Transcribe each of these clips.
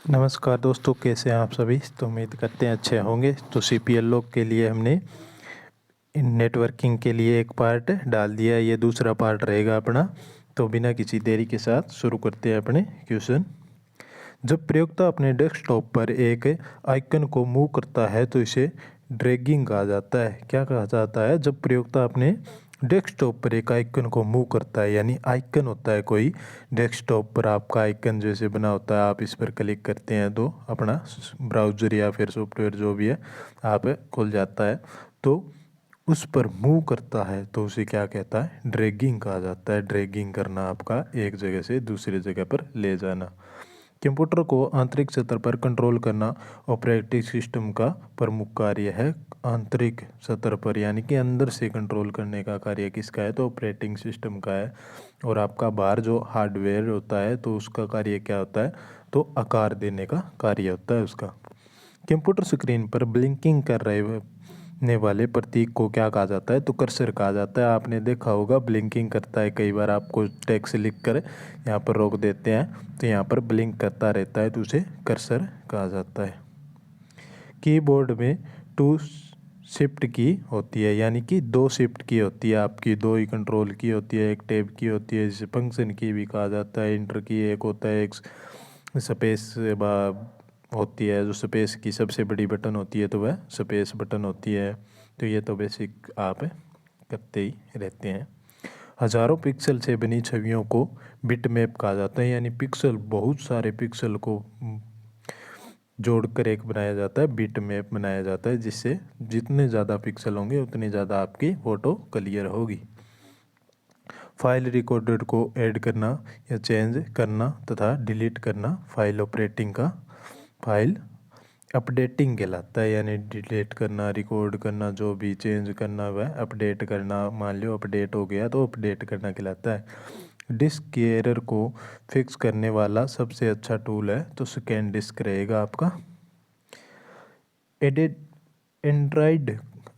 नमस्कार दोस्तों, कैसे हैं आप सभी। तो उम्मीद करते हैं अच्छे होंगे। तो सीपीएल लॉक के लिए हमने नेटवर्किंग के लिए एक पार्ट डाल दिया, ये दूसरा पार्ट रहेगा अपना। तो बिना किसी देरी के साथ शुरू करते हैं अपने क्वेश्चन। जब प्रयोक्ता अपने डेस्कटॉप पर एक आइकन को मूव करता है तो इसे ड्रैगिंग कहा जाता है। क्या कहा जाता है? जब प्रयोक्ता अपने डेस्कटॉप पर एक आइकन को मूव करता है, यानी आइकन होता है कोई डेस्कटॉप पर आपका आइकन जैसे बना होता है, आप इस पर क्लिक करते हैं तो अपना ब्राउज़र या फिर सॉफ्टवेयर जो भी है आप खुल जाता है। तो उस पर मूव करता है तो उसे क्या कहता है? ड्रैगिंग कहा जाता है। ड्रैगिंग करना, आपका एक जगह से दूसरी जगह पर ले जाना। कंप्यूटर को आंतरिक सतह पर कंट्रोल करना ऑपरेटिंग सिस्टम का प्रमुख कार्य है। आंतरिक सतह पर यानी कि अंदर से कंट्रोल करने का कार्य किसका है? तो ऑपरेटिंग सिस्टम का है। और आपका बाहर जो हार्डवेयर होता है तो उसका कार्य क्या होता है? तो आकार देने का कार्य होता है उसका। कंप्यूटर स्क्रीन पर ब्लिंकिंग कर रहे ने वाले प्रतीक को क्या कहा जाता है? तो कर्सर कहा जाता है। आपने देखा होगा ब्लिंकिंग करता है, कई बार आपको टेक्स्ट लिख कर यहाँ पर रोक देते हैं तो यहाँ पर ब्लिंक करता रहता है, तो उसे कर्सर कहा जाता है। कीबोर्ड में टू शिफ्ट की होती है, यानी कि दो शिफ्ट की होती है आपकी, दो ही कंट्रोल की होती है। एक टैब की होती है जिसे फंक्शन की भी कहा जाता है। इंटर की एक होता है, एक स्पेस होती है। जो स्पेस की सबसे बड़ी बटन होती है तो वह स्पेस बटन होती है। तो ये तो बेसिक आप करते ही रहते हैं। हजारों पिक्सल से बनी छवियों को बिटमैप कहा जाता है, यानी पिक्सल, बहुत सारे पिक्सल को जोड़कर एक बनाया जाता है, बिटमैप बनाया जाता है, जिससे जितने ज़्यादा पिक्सल होंगे उतनी ज़्यादा आपकी फ़ोटो क्लियर होगी। फाइल रिकॉर्डर को ऐड करना या चेंज करना तथा डिलीट करना फाइल ऑपरेटिंग का फाइल अपडेटिंग कहलाता है, यानी डिलीट करना, रिकॉर्ड करना, जो भी चेंज करना वह अपडेट करना। मान लो अपडेट हो गया तो अपडेट करना कहलाता है। डिस्क के एरर को फिक्स करने वाला सबसे अच्छा टूल है तो स्कैन डिस्क रहेगा आपका। एडिट एंड्रॉयड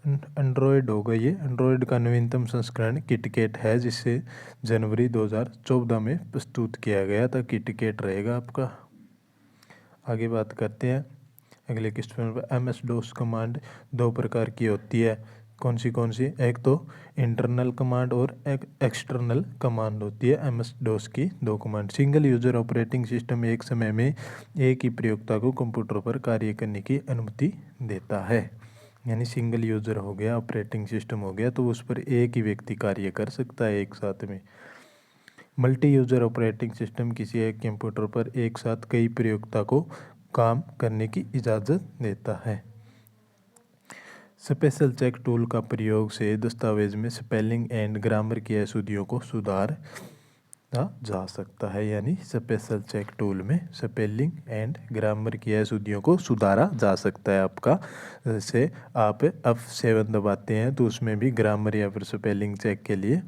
एंड्रॉयड होगा, ये एंड्रॉयड का नवीनतम संस्करण किटकैट है, जिसे जनवरी 2014 में प्रस्तुत किया गया था। किटकैट रहेगा आपका। आगे बात करते हैं अगले क्वेश्चन पर। एम एस डोस कमांड दो प्रकार की होती है। कौन सी? एक तो इंटरनल कमांड और एक एक्सटर्नल कमांड होती है। एम एस डोस की दो command. Single user operating system एक समय में एक ही प्रयोक्ता को कंप्यूटर पर कार्य करने की अनुमति देता है, यानी सिंगल यूजर हो गया, ऑपरेटिंग सिस्टम हो गया, तो उस पर एक ही व्यक्ति कार्य कर सकता है एक साथ में। मल्टी यूजर ऑपरेटिंग सिस्टम किसी एक कंप्यूटर पर एक साथ कई प्रयोक्ता को काम करने की इजाज़त देता है। स्पेशल चेक टूल का प्रयोग से दस्तावेज में स्पेलिंग एंड ग्रामर की अशुद्धियों को सुधारा जा सकता है, यानी स्पेशल चेक टूल में स्पेलिंग एंड ग्रामर की अशुद्धियों को सुधारा जा सकता है आपका। जैसे आप F7 दबाते हैं तो उसमें भी ग्रामर या फिर स्पेलिंग चेक के लिए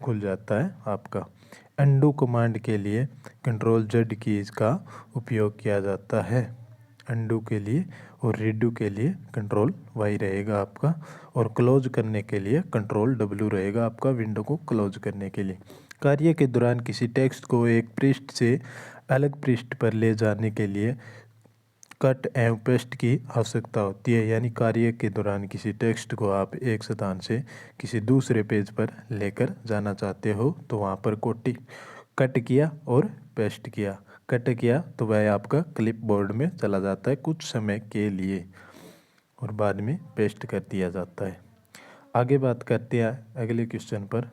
खुल जाता है आपका। अंडू कमांड के लिए कंट्रोल जेड कीज का उपयोग किया जाता है अंडू के लिए, और रीडू के लिए कंट्रोल वाई रहेगा आपका, और क्लोज करने के लिए कंट्रोल डब्ल्यू रहेगा आपका, विंडो को क्लोज करने के लिए। कार्य के दौरान किसी टेक्स्ट को एक पृष्ठ से अलग पृष्ठ पर ले जाने के लिए कट एवं पेस्ट की आवश्यकता होती है, यानी कार्य के दौरान किसी टेक्स्ट को आप एक स्थान से किसी दूसरे पेज पर लेकर जाना चाहते हो तो वहाँ पर कोटी कट किया और पेस्ट किया। कट किया तो वह आपका क्लिप बोर्ड में चला जाता है कुछ समय के लिए, और बाद में पेस्ट कर दिया जाता है। आगे बात करते हैं अगले क्वेश्चन पर।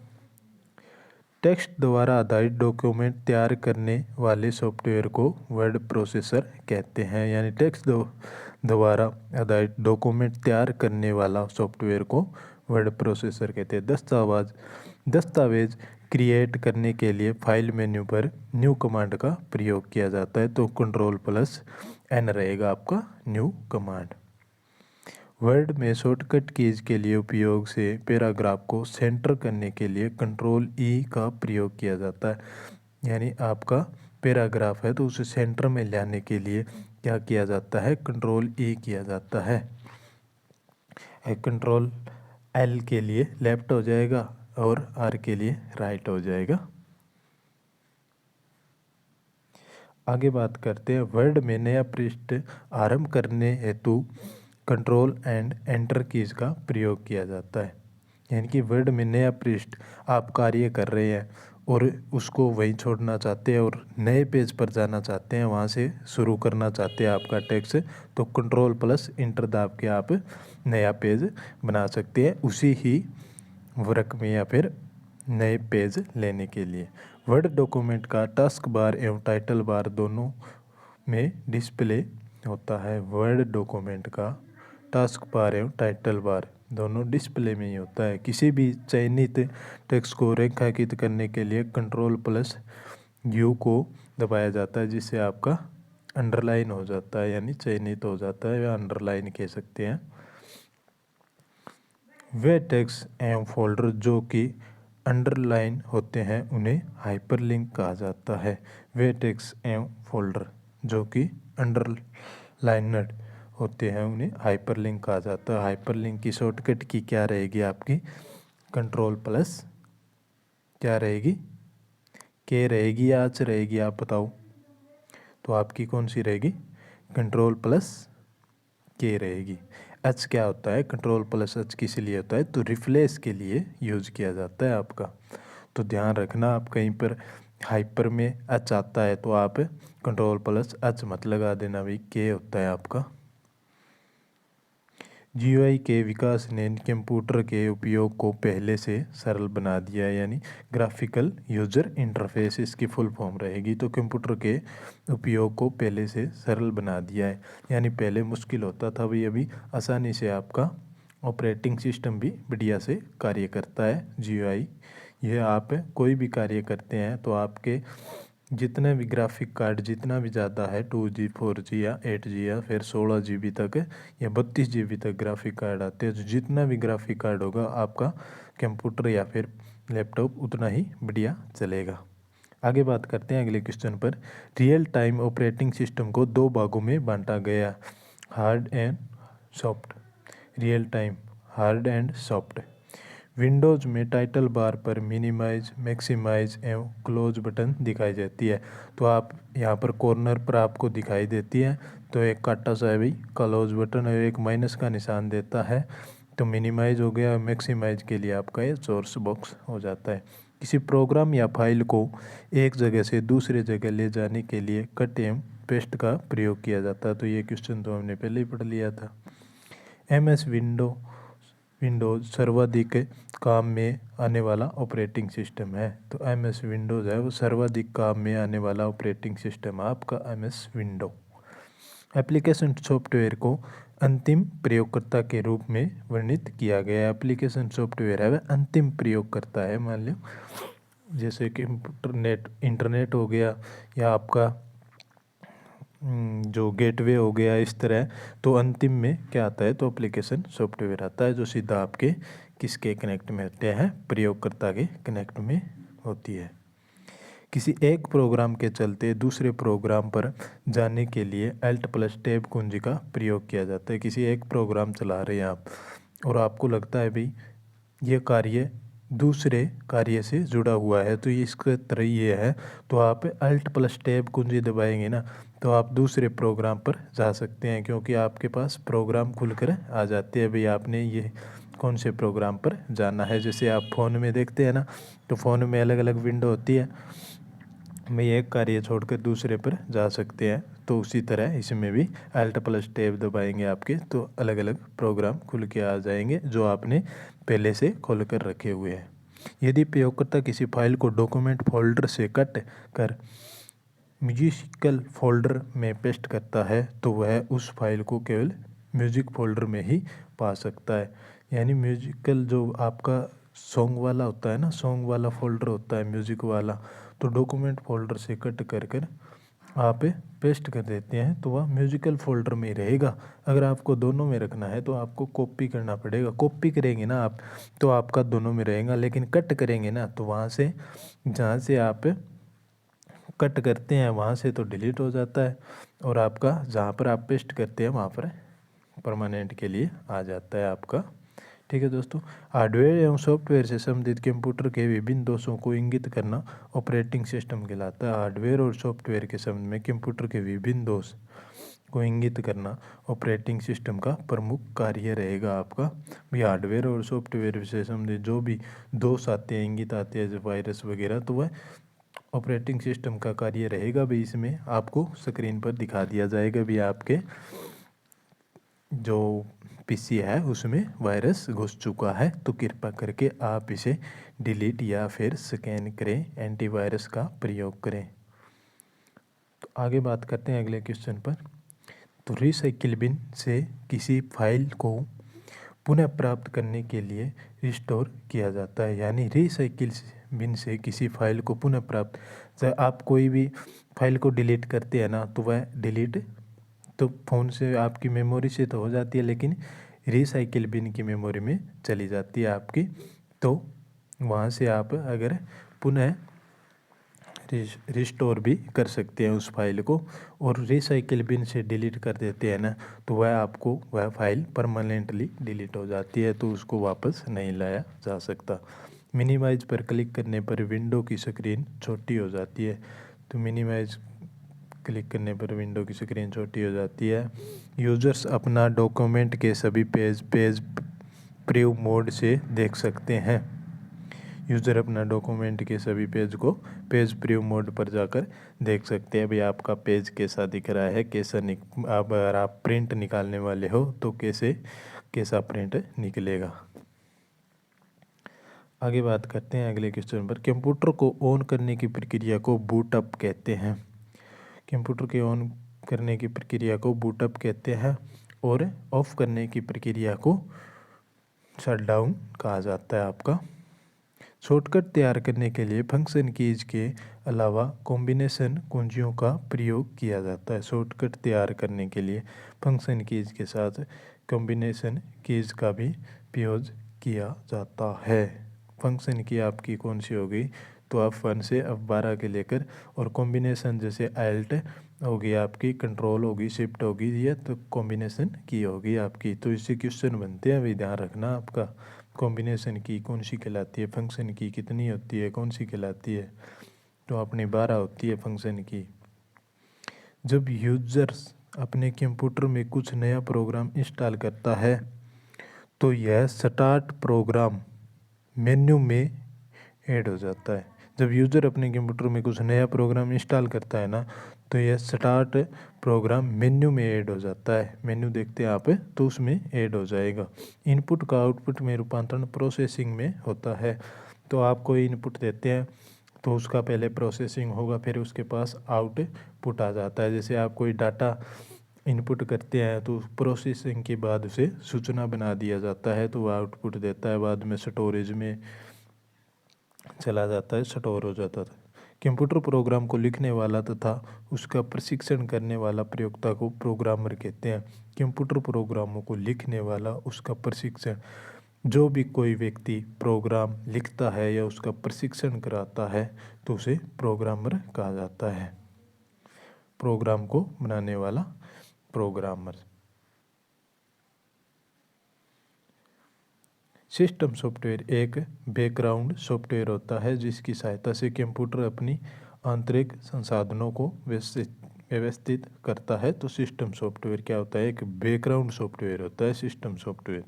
टेक्स्ट द्वारा आधारित डॉक्यूमेंट तैयार करने वाले सॉफ्टवेयर को वर्ड प्रोसेसर कहते हैं, यानी टेक्स्ट द्वारा आधारित डॉक्यूमेंट तैयार करने वाला सॉफ्टवेयर को वर्ड प्रोसेसर कहते हैं। दस्तावेज क्रिएट करने के लिए फाइल मेन्यू पर न्यू कमांड का प्रयोग किया जाता है, तो Ctrl+N रहेगा आपका न्यू कमांड। वर्ड में शॉर्टकट कीज के लिए उपयोग से पैराग्राफ को सेंटर करने के लिए Ctrl+E का प्रयोग किया जाता है, यानी आपका पैराग्राफ है तो उसे सेंटर में लाने के लिए क्या किया जाता है? Ctrl+E किया जाता है। Ctrl+L के लिए लेफ्ट हो जाएगा और R के लिए राइट हो जाएगा। आगे बात करते हैं वर्ड में नया पृष्ठ आरंभ करने हेतु कंट्रोल एंड एंटर कीज का प्रयोग किया जाता है। यानी कि वर्ड में नया पृष्ठ आप कार्य कर रहे हैं और उसको वहीं छोड़ना चाहते हैं और नए पेज पर जाना चाहते हैं, वहाँ से शुरू करना चाहते हैं आपका टेक्स्ट, तो कंट्रोल प्लस इंटर दाब के आप नया पेज बना सकते हैं उसी ही वर्क में या फिर नए पेज लेने के लिए। वर्ड डॉक्यूमेंट का टास्क बार एवं टाइटल बार दोनों में डिस्प्ले होता है। वर्ड डॉक्यूमेंट का टास्क बार एवं टाइटल बार दोनों डिस्प्ले में ही होता है। किसी भी चयनित टेक्स्ट को रेखांकित करने के लिए कंट्रोल प्लस यू को दबाया जाता है, जिससे आपका अंडरलाइन हो जाता है, यानी चयनित हो जाता है या अंडरलाइन कह सकते हैं। वे टेक्स्ट एवं फोल्डर जो कि अंडरलाइन होते हैं उन्हें हाइपरलिंक कहा जाता है। वे टेक्स्ट एवं फोल्डर जो कि अंडरलाइनड होते हैं उन्हें हाइपरलिंक कहा जाता है। हाइपरलिंक की शॉर्टकट की क्या रहेगी आपकी? कंट्रोल प्लस क्या रहेगी? के रहेगी या एच रहेगी, आप बताओ। तो आपकी कौन सी रहेगी? कंट्रोल प्लस के रहेगी। एच क्या होता है? कंट्रोल प्लस एच किस लिए होता है? तो रिप्लेस के लिए यूज किया जाता है आपका। तो ध्यान रखना, आप कहीं पर हाइपर में एच आता है तो आप कंट्रोल प्लस एच मत लगा देना भाई, के होता है आपका। जीयूआई के विकास ने कंप्यूटर के उपयोग को पहले से सरल बना दिया है, यानी ग्राफिकल यूजर इंटरफेस इसकी फुल फॉर्म रहेगी। तो कंप्यूटर के उपयोग को पहले से सरल बना दिया है, यानी पहले मुश्किल होता था भाई, अभी आसानी से आपका ऑपरेटिंग सिस्टम भी बढ़िया से कार्य करता है जीयूआई। यह आप कोई भी कार्य करते हैं तो आपके जितने भी ग्राफिक कार्ड जितना भी ज़्यादा है 2G 4G या 8G या फिर 16 GB तक या 32 GB तक ग्राफिक कार्ड आते हैं, तो जितना भी ग्राफिक कार्ड होगा आपका कंप्यूटर या फिर लैपटॉप उतना ही बढ़िया चलेगा। आगे बात करते हैं अगले क्वेश्चन पर। रियल टाइम ऑपरेटिंग सिस्टम को दो भागों में बांटा गया, hard and soft. Real time hard and soft. Windows में टाइटल बार पर मिनिमाइज, मैक्सिमाइज एवं क्लोज बटन दिखाई देती है। तो आप यहाँ पर कॉर्नर पर आपको दिखाई देती है, तो एक काटा सा है भाई क्लोज बटन है, एक माइनस का निशान देता है, तो मिनिमाइज हो गया। मैक्सिमाइज के लिए आपका ये सोर्स बॉक्स हो जाता है। किसी प्रोग्राम या फाइल को एक जगह से दूसरे जगह ले जाने के लिए कट एवं पेस्ट का प्रयोग किया जाता है। तो ये क्वेश्चन तो हमने पहले ही पढ़ लिया था। MS विंडोज़ सर्वाधिक काम में आने वाला ऑपरेटिंग सिस्टम है। तो MS विंडोज़ है वो सर्वाधिक काम में आने वाला ऑपरेटिंग सिस्टम आपका MS विंडो। एप्लीकेशन सॉफ्टवेयर को अंतिम प्रयोगकर्ता के रूप में वर्णित किया गया है। एप्लीकेशन सॉफ्टवेयर है वह अंतिम प्रयोगकर्ता है। मान लो जैसे कि इंटरनेट हो गया या आपका जो गेटवे हो गया, इस तरह। तो अंतिम में क्या आता है? तो एप्लीकेशन सॉफ्टवेयर आता है, जो सीधा आपके किसके कनेक्ट में होते हैं? प्रयोगकर्ता के कनेक्ट में होती है। किसी एक प्रोग्राम के चलते दूसरे प्रोग्राम पर जाने के लिए Alt प्लस टैब कुंजी का प्रयोग किया जाता है। किसी एक प्रोग्राम चला रहे हैं आप और आपको लगता है भाई ये कार्य दूसरे कार्य से जुड़ा हुआ है, तो इसका तरह ये है, तो आप Alt प्लस टैब कुंजी दबाएंगे ना, तो आप दूसरे प्रोग्राम पर जा सकते हैं, क्योंकि आपके पास प्रोग्राम खुलकर आ जाते हैं भाई आपने ये कौन से प्रोग्राम पर जाना है। जैसे आप फ़ोन में देखते हैं ना, तो फ़ोन में अलग अलग विंडो होती है, में एक कार्य छोड़कर दूसरे पर जा सकते हैं। तो उसी तरह इसमें भी Alt प्लस टैब दबाएंगे आपके, तो अलग अलग प्रोग्राम खुल के आ जाएंगे जो आपने पहले से खोल कर रखे हुए हैं। यदि प्रयोगकर्ता किसी फाइल को डॉक्यूमेंट फोल्डर से कट कर म्यूजिकल फोल्डर में पेस्ट करता है, तो वह उस फाइल को केवल म्यूजिक फोल्डर में ही पा सकता है। यानी म्यूजिकल जो आपका सॉन्ग वाला होता है ना, सॉन्ग वाला फोल्डर होता है म्यूजिक वाला, तो डॉक्यूमेंट फोल्डर से कट कर आप पेस्ट कर देते हैं तो वह म्यूजिकल फोल्डर में ही रहेगा। अगर आपको दोनों में रखना है तो आपको कॉपी करना पड़ेगा। कॉपी करेंगे ना आप तो आपका दोनों में रहेगा, लेकिन कट करेंगे ना तो वहाँ से जहाँ से आप कट करते हैं वहाँ से तो डिलीट हो जाता है, और आपका जहाँ पर आप पेस्ट करते हैं वहाँ पर परमानेंट के लिए आ जाता है आपका ठीक है दोस्तों। हार्डवेयर एवं सॉफ्टवेयर से संबंधित कंप्यूटर के विभिन्न दोषों को इंगित करना ऑपरेटिंग सिस्टम कहलाता है। हार्डवेयर और सॉफ्टवेयर के संबंध में कंप्यूटर के विभिन्न दोष को इंगित करना ऑपरेटिंग सिस्टम का प्रमुख कार्य रहेगा आपका। भी हार्डवेयर और सॉफ्टवेयर से संबंधित जो भी दोष आते हैं, इंगित आते हैं, जैसे वायरस वगैरह, तो वह ऑपरेटिंग सिस्टम का कार्य रहेगा। भी इसमें आपको स्क्रीन पर दिखा दिया जाएगा भी आपके जो पीसी है उसमें वायरस घुस चुका है, तो कृपया करके आप इसे डिलीट या फिर स्कैन करें, एंटीवायरस का प्रयोग करें। तो आगे बात करते हैं अगले क्वेश्चन पर। तो रिसाइकिल बिन से किसी फाइल को पुनः प्राप्त करने के लिए रिस्टोर किया जाता है। यानी रिसाइकिल बिन से किसी फाइल को पुनः प्राप्त, जब आप कोई भी फाइल को डिलीट करते हैं ना, तो वह डिलीट तो फ़ोन से आपकी मेमोरी से तो हो जाती है, लेकिन रिसाइकिल बिन की मेमोरी में चली जाती है आपकी। तो वहाँ से आप अगर पुनः रिस्टोर भी कर सकते हैं उस फाइल को, और रिसाइकिल बिन से डिलीट कर देते हैं ना, तो वह आपको वह फाइल परमानेंटली डिलीट हो जाती है, तो उसको वापस नहीं लाया जा सकता। मिनिमाइज पर क्लिक करने पर विंडो की स्क्रीन छोटी हो जाती है। तो मिनिमाइज क्लिक करने पर विंडो की स्क्रीन छोटी हो जाती है। यूजर्स अपना डॉक्यूमेंट के सभी पेज प्रीव्यू मोड से देख सकते हैं। यूज़र अपना डॉक्यूमेंट के सभी पेज को पेज प्रीव्यू मोड पर जाकर देख सकते हैं भाई आपका पेज कैसा दिख रहा है, कैसा अगर आप प्रिंट निकालने वाले हो तो कैसा प्रिंट निकलेगा। आगे बात करते हैं अगले क्वेश्चन पर। कंप्यूटर को ऑन करने की प्रक्रिया को बूटअप कहते हैं। कंप्यूटर के ऑन करने की प्रक्रिया को बूटअप कहते हैं, और ऑफ करने की प्रक्रिया को शटडाउन कहा जाता है आपका। शॉर्टकट तैयार करने के लिए फंक्शन कीज के अलावा कॉम्बिनेशन कुंजियों का प्रयोग किया जाता है। शॉर्टकट तैयार करने के लिए फंक्शन कीज के साथ कॉम्बिनेशन कीज का भी प्रयोग किया जाता है। फंक्शन की आपकी कौन सी होगी, तो F1 से F12 के लेकर, और कॉम्बिनेशन जैसे अल्ट होगी आपकी, कंट्रोल होगी, शिफ्ट होगी, ये तो कॉम्बिनेशन की होगी आपकी। तो इससे क्वेश्चन बनते हैं, अभी ध्यान रखना आपका। कॉम्बिनेशन की कौन सी कहलाती है, फंक्शन की कितनी होती है, कौन सी कहलाती है, तो अपनी 12 होती है फंक्शन की। जब यूजर्स अपने कंप्यूटर में कुछ नया प्रोग्राम इंस्टॉल करता है तो यह स्टार्ट प्रोग्राम मेन्यू में ऐड हो जाता है। जब यूज़र अपने कंप्यूटर में कुछ नया प्रोग्राम इंस्टॉल करता है ना, तो यह स्टार्ट प्रोग्राम मेन्यू में ऐड हो जाता है। मेन्यू देखते हैं आप, तो उसमें ऐड हो जाएगा। इनपुट का आउटपुट में रूपांतरण प्रोसेसिंग में होता है। तो आप कोई इनपुट देते हैं तो उसका पहले प्रोसेसिंग होगा, फिर उसके पास आउटपुट आ जाता है। जैसे आप कोई डाटा इनपुट करते हैं तो प्रोसेसिंग के बाद उसे सूचना बना दिया जाता है, तो वह आउटपुट देता है, बाद में स्टोरेज में चला जाता है, स्टोर हो जाता था। कंप्यूटर प्रोग्राम को लिखने वाला तथा उसका प्रशिक्षण करने वाला प्रयोक्ता को प्रोग्रामर कहते हैं। कंप्यूटर प्रोग्रामों को लिखने वाला, उसका प्रशिक्षण, जो भी कोई व्यक्ति प्रोग्राम लिखता है या उसका प्रशिक्षण कराता है तो उसे प्रोग्रामर कहा जाता है। प्रोग्राम को बनाने वाला प्रोग्रामर। सिस्टम सॉफ्टवेयर एक बैकग्राउंड सॉफ्टवेयर होता है जिसकी सहायता से कंप्यूटर अपनी आंतरिक संसाधनों को व्यवस्थित करता है। तो सिस्टम सॉफ्टवेयर क्या होता है, एक बैकग्राउंड सॉफ्टवेयर होता है सिस्टम सॉफ्टवेयर,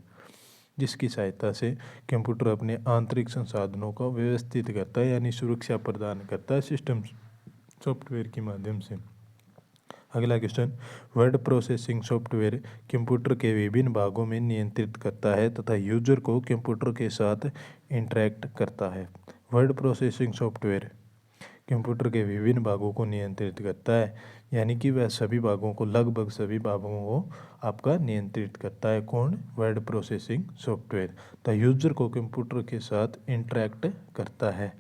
जिसकी सहायता से कंप्यूटर अपने आंतरिक संसाधनों को व्यवस्थित करता है, यानी सुरक्षा प्रदान करता है सिस्टम सॉफ्टवेयर के माध्यम से। अगला question. Word processing software computer के विभिन्न भागों में नियंत्रित करता है तथा यूजर को कंप्यूटर के साथ इंटरैक्ट करता है। वर्ड प्रोसेसिंग सॉफ्टवेयर कंप्यूटर के विभिन्न भागों को नियंत्रित करता है, यानी कि वह सभी भागों को, लगभग सभी भागों को आपका नियंत्रित करता है। कौन? Word processing software. तो यूजर को कंप्यूटर के साथ इंटरैक्ट करता है।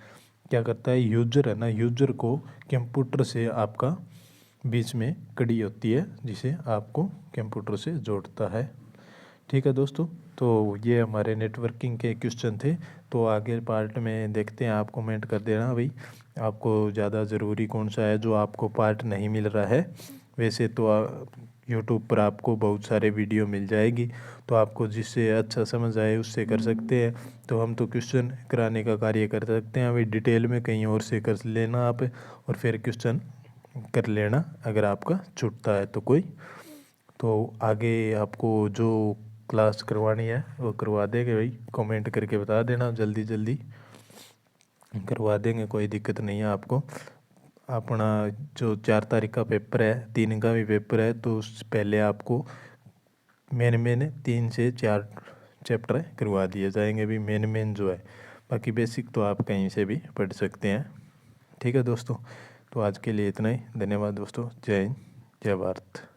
क्या करता है? यूजर है ना, यूजर को कंप्यूटर से आपका बीच में कड़ी होती है जिसे आपको कंप्यूटर से जोड़ता है। ठीक है दोस्तों, तो ये हमारे नेटवर्किंग के क्वेश्चन थे। तो आगे पार्ट में देखते हैं, आप कमेंट कर देना भाई आपको ज़्यादा ज़रूरी कौन सा है, जो आपको पार्ट नहीं मिल रहा है। वैसे तो यूट्यूब पर आपको बहुत सारे वीडियो मिल जाएगी, तो आपको जिससे अच्छा समझ आए उससे कर सकते हैं। तो हम तो क्वेश्चन कराने का कार्य कर सकते हैं, अभी डिटेल में कहीं और से कर लेना आप, और फिर क्वेश्चन कर लेना अगर आपका छूटता है तो कोई। तो आगे आपको जो क्लास करवानी है वो करवा देंगे भाई, कमेंट करके बता देना, जल्दी जल्दी करवा देंगे, कोई दिक्कत नहीं है आपको। अपना जो 4 तारीख का पेपर है, 3 का भी पेपर है, तो उस पहले आपको मेन 3 से 4 चैप्टर करवा दिए जाएंगे भी, मेन जो है। बाकी बेसिक तो आप कहीं से भी पढ़ सकते हैं। ठीक है दोस्तों, तो आज के लिए इतना ही। धन्यवाद दोस्तों, जय हिंद, जय भारत।